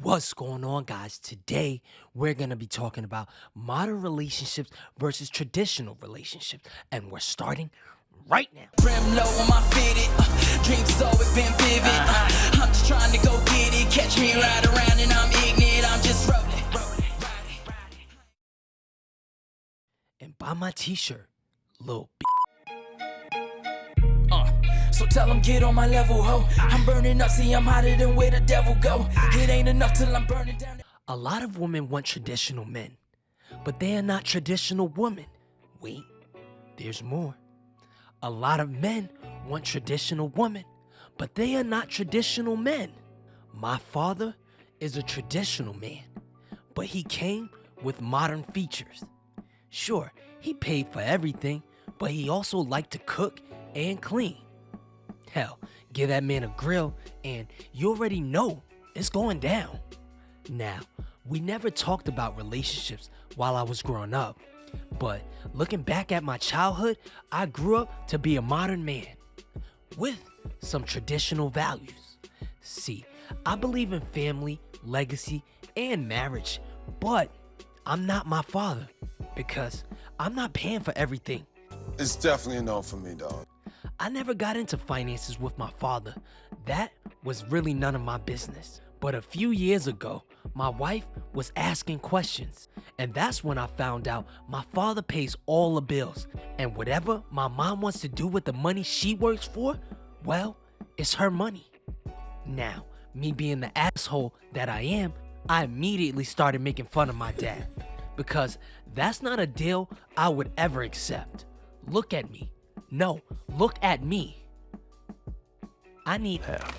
What's going on, guys? Today, we're going to be talking about modern relationships versus traditional relationships, and we're starting right now. Brim low on my fitted, dreams has always been vivid. I'm just trying to go get it, catch me right around and I'm ignorant, I'm just rolling. And buy my t-shirt, little b. So tell them get on my level, ho. I'm burning up, see I'm hotter than where the devil go. It ain't enough till I'm burning down. A lot of women want traditional men, but they are not traditional women. Wait, there's more. A lot of men want traditional women, but they are not traditional men. My father is a traditional man, but he came with modern features. Sure, he paid for everything, but he also liked to cook and clean. Hell, give that man a grill and you already know it's going down. Now, we never talked about relationships while I was growing up, but looking back at my childhood, I grew up to be a modern man with some traditional values. See, I believe in family, legacy, and marriage, but I'm not my father because I'm not paying for everything. It's definitely a no for me, dog. I never got into finances with my father. That was really none of my business. But a few years ago, my wife was asking questions. And that's when I found out my father pays all the bills. And whatever my mom wants to do with the money she works for, well, it's her money. Now, me being the asshole that I am, I immediately started making fun of my dad. Because that's not a deal I would ever accept. Look at me. No, look at me. I need half.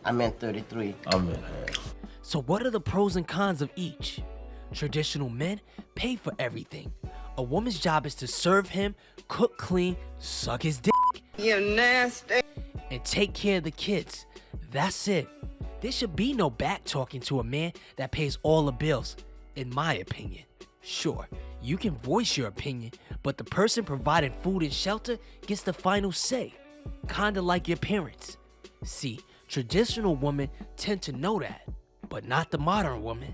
I'm in 33. I'm in half. So what are the pros and cons of each? Traditional men pay for everything. A woman's job is to serve him, cook clean, suck his dick. You nasty. And take care of the kids. That's it. There should be no back talking to a man that pays all the bills, in my opinion. Sure, you can voice your opinion, but the person providing food and shelter gets the final say. Kinda like your parents. See, traditional women tend to know that, but not the modern woman.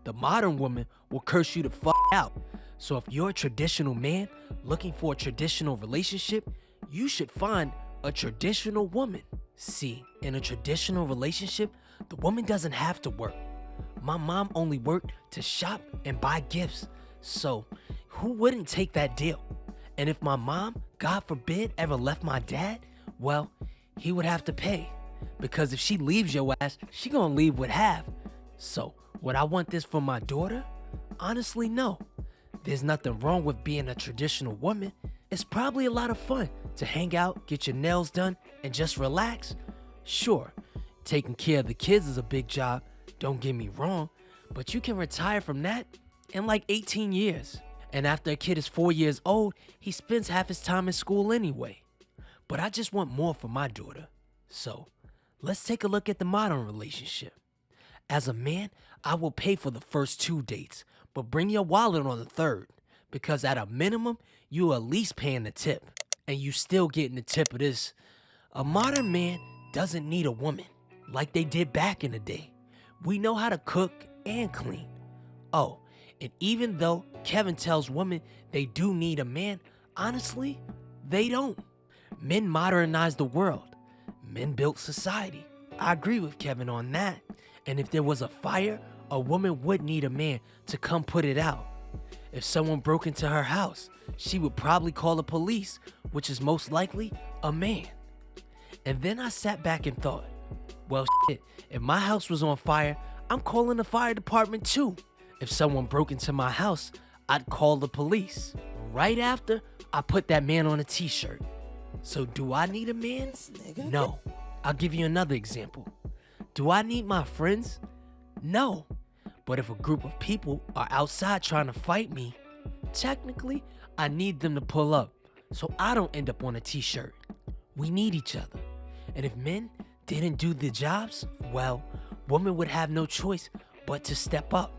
The modern woman will curse you to fuck out. So if you're a traditional man looking for a traditional relationship, you should find a traditional woman. See, in a traditional relationship, the woman doesn't have to work. My mom only worked to shop and buy gifts. So, who wouldn't take that deal? And if my mom, God forbid, ever left my dad, well, he would have to pay. Because if she leaves your ass, she gonna leave with half. So, would I want this for my daughter? Honestly, no. There's nothing wrong with being a traditional woman. It's probably a lot of fun to hang out, get your nails done, and just relax. Sure, taking care of the kids is a big job, don't get me wrong, but you can retire from that in like 18 years. And after a kid is 4 years old, he spends half his time in school anyway. But I just want more for my daughter. So, let's take a look at the modern relationship. As a man, I will pay for the first 2 dates, but bring your wallet on the third. Because at a minimum, you at least paying the tip. And you still getting the tip of this. A modern man doesn't need a woman like they did back in the day. We know how to cook and clean. Oh, and even though Kevin tells women they do need a man, honestly, they don't. Men modernized the world. Men built society. I agree with Kevin on that. And if there was a fire, a woman would need a man to come put it out. If someone broke into her house, she would probably call the police, which is most likely a man. And then I sat back and thought, well, shit, if my house was on fire, I'm calling the fire department too. If someone broke into my house, I'd call the police. Right after, I put that man on a t-shirt. So do I need a man? No. I'll give you another example. Do I need my friends? No. But if a group of people are outside trying to fight me, technically, I need them to pull up so I don't end up on a t-shirt. We need each other. And if men didn't do the jobs, well, women would have no choice but to step up.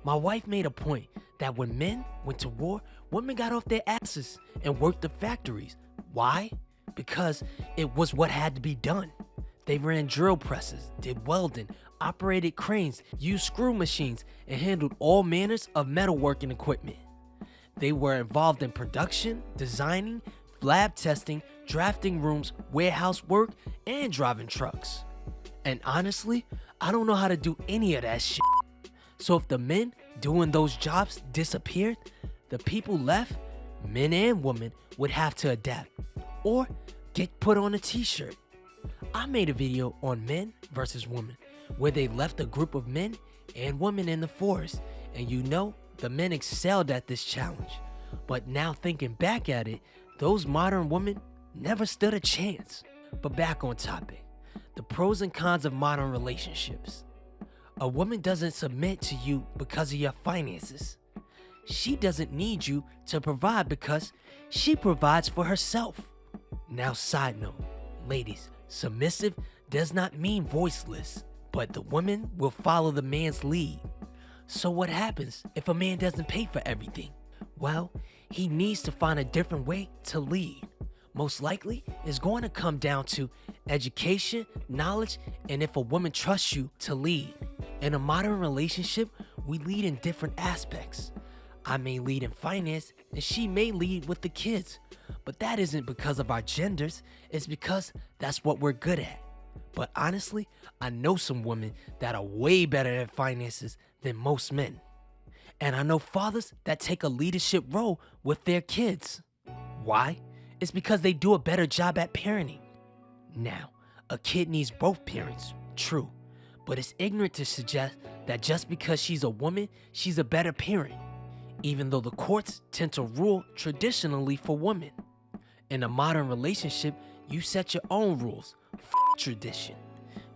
My wife made a point that when men went to war, women got off their asses and worked the factories. Why? Because it was what had to be done. They ran drill presses, did welding, operated cranes, used screw machines, and handled all manners of metalworking equipment. They were involved in production, designing, lab testing, drafting rooms, warehouse work, and driving trucks. And honestly, I don't know how to do any of that shit. So if the men doing those jobs disappeared, the people left, men and women, would have to adapt or get put on a t-shirt. I made a video on men versus women where they left a group of men and women in the forest, and you know the men excelled at this challenge. But now thinking back at it, those modern women never stood a chance. But back on topic, the pros and cons of modern relationships. A woman doesn't submit to you because of your finances. She doesn't need you to provide because she provides for herself. Now, side note, ladies, submissive does not mean voiceless, but the woman will follow the man's lead. So what happens if a man doesn't pay for everything? Well, he needs to find a different way to lead. Most likely, it's going to come down to education, knowledge, and if a woman trusts you to lead. In a modern relationship, we lead in different aspects. I may lead in finance, and she may lead with the kids. But that isn't because of our genders, it's because that's what we're good at. But honestly, I know some women that are way better at finances than most men. And I know fathers that take a leadership role with their kids. Why? It's because they do a better job at parenting. Now, a kid needs both parents, true. But it's ignorant to suggest that just because she's a woman, she's a better parent. Even though the courts tend to rule traditionally for women. In a modern relationship, you set your own rules. Tradition.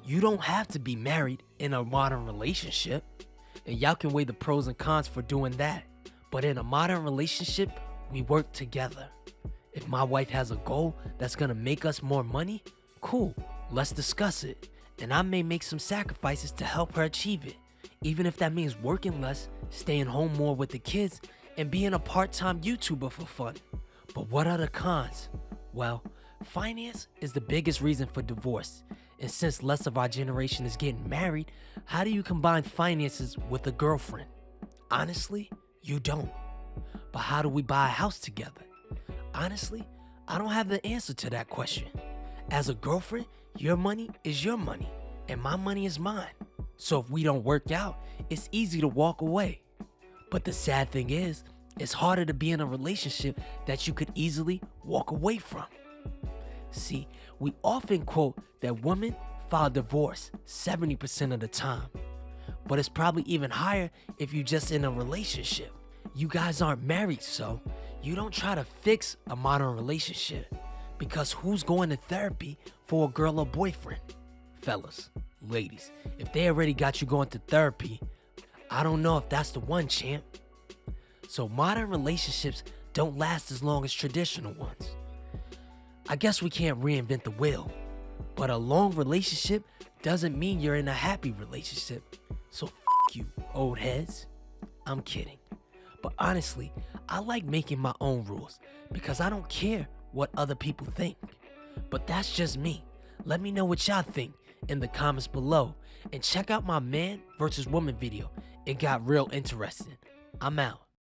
You don't have to be married in a modern relationship. And y'all can weigh the pros and cons for doing that. But in a modern relationship, we work together. If my wife has a goal that's gonna make us more money, cool, let's discuss it. And I may make some sacrifices to help her achieve it. Even if that means working less, staying home more with the kids, and being a part-time YouTuber for fun. But what are the cons? Well, finance is the biggest reason for divorce. And since less of our generation is getting married, how do you combine finances with a girlfriend? Honestly, you don't. But how do we buy a house together? Honestly, I don't have the answer to that question. As a girlfriend, your money is your money, and my money is mine. So if we don't work out, it's easy to walk away. But the sad thing is, it's harder to be in a relationship that you could easily walk away from. See, we often quote that women file divorce 70% of the time. But it's probably even higher if you're just in a relationship. You guys aren't married, so you don't try to fix a modern relationship. Because who's going to therapy for a girl or boyfriend? Fellas, ladies, if they already got you going to therapy, I don't know if that's the one, champ. So modern relationships don't last as long as traditional ones. I guess we can't reinvent the wheel, but a long relationship doesn't mean you're in a happy relationship. So you, old heads. I'm kidding. But honestly, I like making my own rules because I don't care what other people think. But that's just me. Let me know what y'all think in the comments below, and check out my man versus woman video. It got real interesting. I'm out.